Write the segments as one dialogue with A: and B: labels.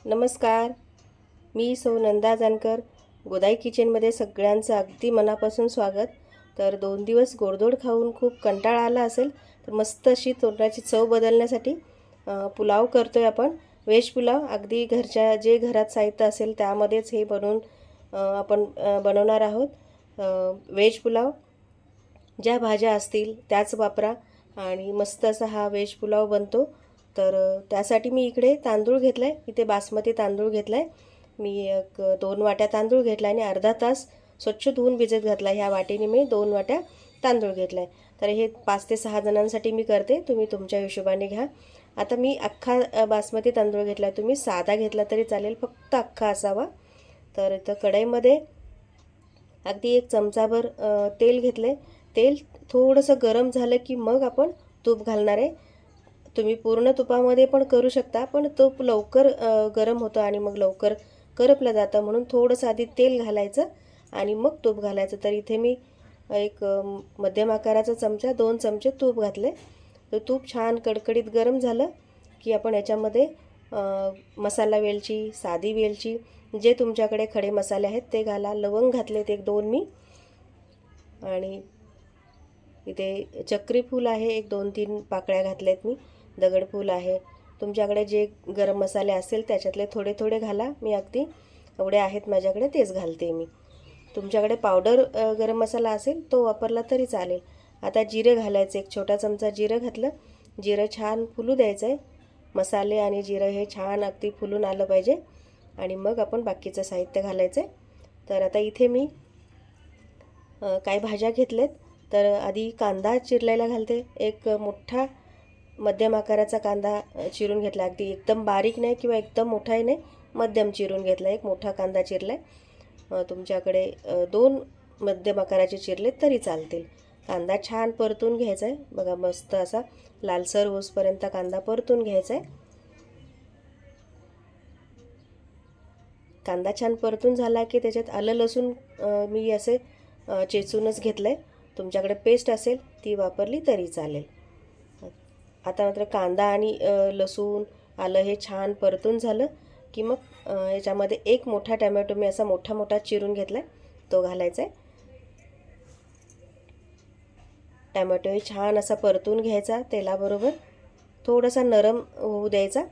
A: नमस्कार, मी सौ नंदा जानकर. गोदाई किचनमध्ये सगळ्यांचं अगदी मनापासून स्वागत. तर 2 दिवस गोडधोड खाऊन खूप कंटाळा आला असेल तर मस्त अशी तोंडाची चव बदलण्यासाठी पुलाव करतोय आपण. व्हेज पुलाव अगदी जे घरात साहित्य असेल त्यामध्येच हे बनवून आपण बनवणार आहोत. व्हेज पुलाव ज्या भाज्या असतील त्याच वापरा आणि मस्त असा हा व्हेज पुलाव बनतो. तर त्यासाठी मी इकडे तांदूळ घेतला आहे. इथे बासमती तांदूळ घेतला आहे. मी 2 वाट्या तांदूळ घेतला आणि अर्धा तास स्वच्छ धुवून भिजत घातला. ह्या वाटीने मी 2 वाट्या तांदूळ घेतला आहे. तर हे 5 ते 6 जणांसाठी मी करते. तुम्ही तुमच्या हिशोबाने घ्या. आता मी अख्खा बासमती तांदूळ घेतला आहे. तुम्ही साधा घेतला तरी चालेल, फक्त अख्खा असावा. तर इथं कढईमध्ये अगदी 1 चमचाभर तेल घेतले. तेल थोडंसं गरम झालं की मग आपण तूप घालणार आहे. तुम्ही पूर्ण तुपामध्ये पण करू शकता, पण तूप लवकर गरम होतं आणि मग लवकर करपलं जातं, म्हणून थोडंसं आधी तेल घालायचं आणि मग तूप घालायचं. तर इथे मी एक मध्यम आकाराचा चमचा 2 चमचे तूप घातले. तर तूप छान कडकडीत गरम झालं की आपण याच्यामध्ये मसाला वेलची, साधी वेलची, जे तुमच्याकडे खडे मसाले आहेत ते घाला. लवंग घातलेत 1-2 मी, आणि इथे चक्री फूल आहे 1-2-3 पाकळ्या घातल्यात मी. दगडफूल आहे. तुमच्याकडे जे गरम मसाले असेल त्याच्यातले थोडे थोडे घाला. मी अगदी एवढे आहेत माझ्याकडे तेच घालते मी. तुमच्याकडे पावडर गरम मसाला असेल तो वापरला तरी चालेल. आता जिरे घालायचे. 1 छोटा चमचा जिरं घातलं. जिरं छान फुलू द्यायचं आहे. मसाले आणि जिरं हे छान अगदी फुलून आलं पाहिजे आणि मग आपण बाकीचं साहित्य घालायचं आहे. तर आता इथे मी काही भाज्या घेतल्यात. तर आधी कांदा चिरलेला घालते. एक मोठा मध्यम आकाराचा कांदा चिरून घेतला. अगदी एकदम बारीक नाही किंवा एकदम मोठाही नाही, मध्यम चिरून घेतला. एक मोठा कांदा चिरलाय. तुमच्याकडे 2 मध्यम आकाराचे चिरले तरी चालतील. कांदा छान परतून घ्यायचा आहे. बघा, मस्त असा लालसर होईपर्यंत कांदा परतून घ्यायचा आहे. कांदा छान परतून झाला की त्याच्यात आलं लसूण मी असे चेचूनच घेतलं आहे. तुमच्याकडे पेस्ट असेल ती वापरली तरी चालेल. आता मात्र कांदा आणि लसूण आलं हे छान परतून झालं की मग याच्यामध्ये 1 मोठा टमॅटो मी असा मोठा मोठा चिरून घेतला आहे, तो घालायचा आहे. टमॅटो हे छान असा परतून घ्यायचा तेलाबरोबर. थोडासा नरम होऊ द्यायचा.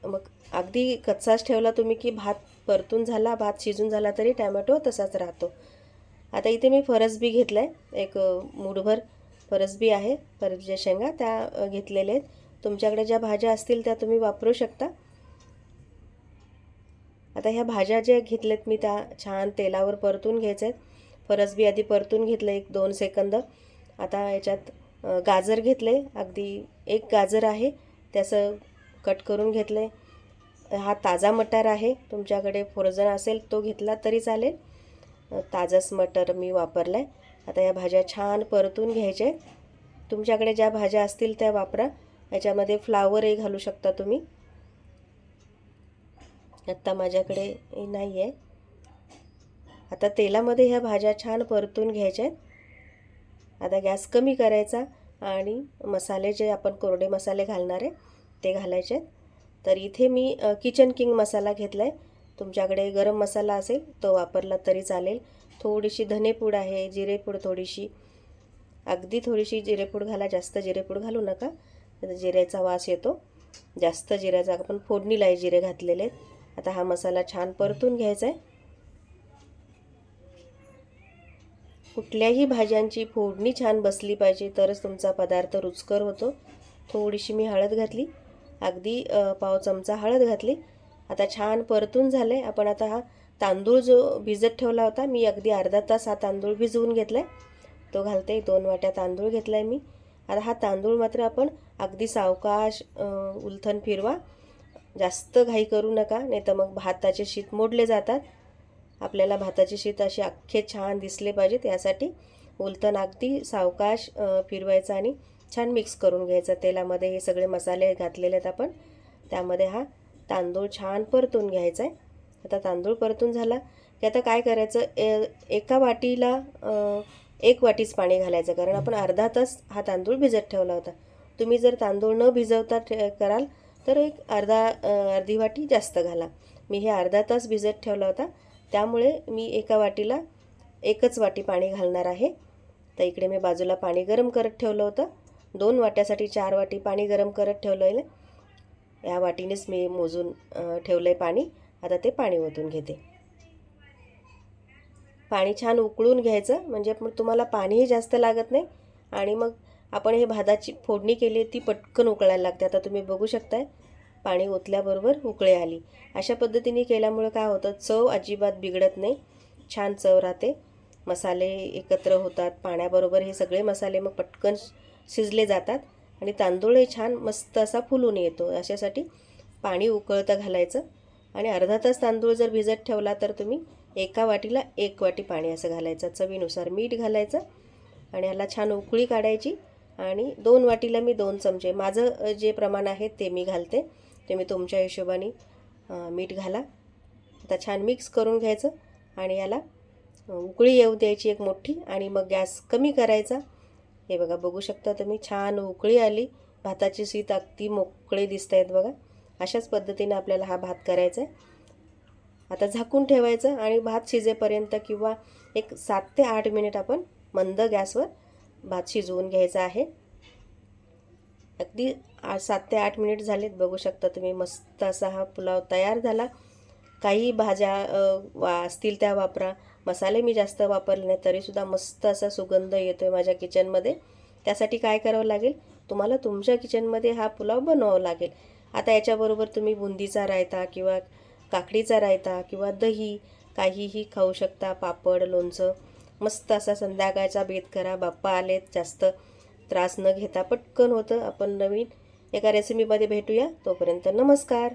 A: मग अगदी कच्चाच ठेवला तुम्ही की भात परतून झाला, भात शिजून झाला तरी टमॅटो तसाच राहतो. आता इथे मी फरसबी घेतला आहे. एक मूठभर फरसबी आहे. फरसबीच्या शेंगा त्या घेतलेल्या आहेत. तुमच्याकडे ज्या भाज्या असतील त्या तुम्ही वापरू शकता. आता ह्या भाज्या ज्या घेतल्यात मी त्या छान तेलावर परतून घ्यायच्या आहेत. फरसबी आधी परतून घेतलं 1-2 सेकंद. आता याच्यात गाजर घेतले. अगदी 1 गाजर आहे, त्याचं कट करून घेतलं आहे. हा ताजा मटार आहे. तुमच्याकडे फ्रोझन असेल तो घेतला तरी चालेल. ताजाच मटर मी वापरला आहे. आता या भाज्या छान परतून घ्यायच्या. तुमच्याकडे ज्या भाज्या असतील त्या वापरा. याच्यामध्ये फ्लावरही घालू शकता तुम्ही. आत्ता माझ्याकडे नाही आहे. आता तेलामध्ये ह्या भाज्या छान परतून घ्यायच्या आहेत. आता गॅस कमी करायचा आणि मसाले जे आपण कोरडे मसाले घालणार आहे ते घालायचे आहेत. तर इथे मी किचन किंग मसाला घेतला आहे. तुमच्याकडे गरम मसाला असेल तो वापरला तरी चालेल. थोडीशी धनेपूड आहे, जिरेपूड थोडीशी, अगदी थोडीशी जिरेपूड घाला. जास्त जिरेपूड घालू नका, जिऱ्याचा वास येतो. जास्त जिऱ्याचा आपण फोडणीला आहे जिरे घातलेले आहेत. आता हा मसाला छान परतून घ्यायचा आहे. कुठल्याही भाज्यांची फोडणी छान बसली पाहिजे तरच तुमचा पदार्थ रुचकर होतो. थोडीशी मी हळद घातली. अगदी पाव चमचा हळद घातली. आता छान परतून झालं आहे. आपण आता हा तांदूळ जो भिजत ठेवला होता, मी अगदी अर्धा तास हा तांदूळ भिजवून घेतला आहे, तो घालते. 2 वाट्या तांदूळ घेतला आहे मी. आता हा तांदूळ मात्र आपण अगदी सावकाश उलथन फिरवा. जास्त घाई करू नका, नाही तर मग भाताचे शीत मोडले जातात. आपल्याला भाताचे शीत असे अख्खे छान दिसले पाहिजेत, यासाठी उलथन अगदी सावकाश फिरवायचं आणि छान मिक्स करून घ्यायचं. तेलामध्ये हे सगळे मसाले घातलेले आहेत आपण, त्यामध्ये हा तांदूळ छान परतून घ्यायचा आहे. आता तांदूळ परतून झाला की आता काय करायचं, एका वाटीला 1 वाटीच पाणी घालायचं, कारण आपण अर्धा तास हा तांदूळ भिजत ठेवला होता. तुम्ही जर तांदूळ न भिजवता कराल तर एक अर्धी वाटी जास्त घाला. मी हे अर्धा तास भिजत ठेवला होता, त्यामुळे मी एका वाटीला एकच वाटी पाणी घालणार आहे. तर इकडे मी बाजूला पाणी गरम करत ठेवलं होतं. 2 वाट्यासाठी 4 वाटी पाणी गरम करत ठेवलं आहे. या वाटीनेच मी मोजून ठेवलं आहे पाणी. आता ते पाणी ओतून घेते. पाणी छान उकळून घ्यायचं, म्हणजे तुम्हाला पाणीही जास्त लागत नाही आणि मग आपण हे भाताची फोडणी केली ती पटकन उकळायला लागते. आता तुम्ही बघू शकताय पाणी ओतल्याबरोबर उकळी आली. अशा पद्धतीने केल्यामुळे काय होतं, चव अजिबात बिघडत नाही, छान चव राहते. मसाले एकत्र होतात पाण्याबरोबर, हे सगळे मसाले मग पटकन शिजले जातात आणि तांदूळही छान मस्त असा फुलून येतो. अशासाठी पाणी उकळतं घालायचं आणि अर्धा तास तांदूळ जर भिजत ठेवला तर तुम्ही एका वाटीला 1 वाटी पाणी असं घालायचं. चवीनुसार मीठ घालायचं आणि ह्याला छान उकळी काढायची. आणि 2 वाटीला मी 2 चमचे, माझं जे प्रमाण आहे ते मी घालते. तुम्ही तुमच्या हिशोबाने मीठ घाला. आता छान मिक्स करून घ्यायचं आणि याला उकळी येऊ द्यायची एक मोठी आणि मग गॅस कमी करायचा. हे बघा, बघू शकता तुम्ही छान उकळी आली. भाताची शीत अगदी मोकळे दिसत आहेत बघा. अशाच पद्धतीने आपल्याला हा भात करायचा आहे. आता झाकून ठेवायचं आणि भात शिजेपर्यंत किंवा एक 7 ते 8 मिनिट आपण मंद गॅसवर भात शिजवून घ्यायचा आहे. अगदी 7 ते 8 मिनिट झालेत. बघू शकता तुम्ही मस्त असा हा पुलाव तयार झाला. काही भाज्या असतील त्या वापरा. मसाले मी जास्त वापरले नाही तरीसुद्धा मस्त असा सुगंध येतो आहे माझ्या किचनमध्ये. त्यासाठी काय करावं लागेल, तुम्हाला तुमच्या किचनमध्ये हा पुलाव बनवावा लागेल. आता याच्याबरोबर तुम्ही बुंदीचा रायता किंवा काकडीचा रायता किंवा दही काहीही खाऊ शकता. पापड, लोणचं. मस्त असा संध्याकाळचा बेत करा. बाप्पा आलेत, जास्त त्रास न घेता पटकन होतं. आपण नवीन एका रेसिपीमध्ये भेटूया. तोपर्यंत नमस्कार.